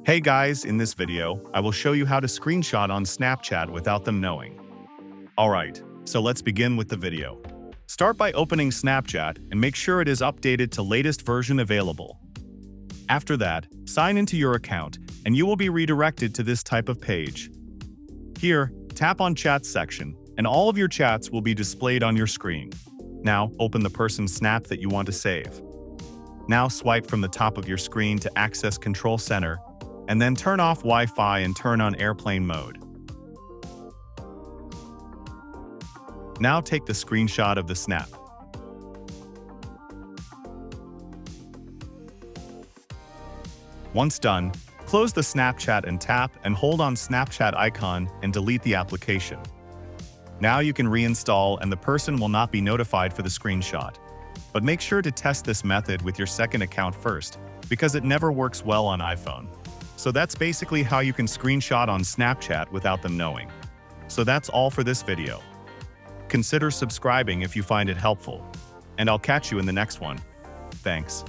Hey guys, in this video, I will show you how to screenshot on Snapchat without them knowing. Alright, so let's begin with the video. Start by opening Snapchat and make sure it is updated to latest version available. After that, sign into your account and you will be redirected to this type of page. Here, tap on Chat section and all of your chats will be displayed on your screen. Now, open the person's snap that you want to save. Now swipe from the top of your screen to access Control Center, and then turn off Wi-Fi and turn on airplane mode. Now take the screenshot of the snap. Once done, close the Snapchat and tap and hold on Snapchat icon and delete the application. Now you can reinstall and the person will not be notified for the screenshot. But make sure to test this method with your second account first, because it never works well on iPhone. So that's basically how you can screenshot on Snapchat without them knowing. So that's all for this video. Consider subscribing if you find it helpful. And I'll catch you in the next one. Thanks.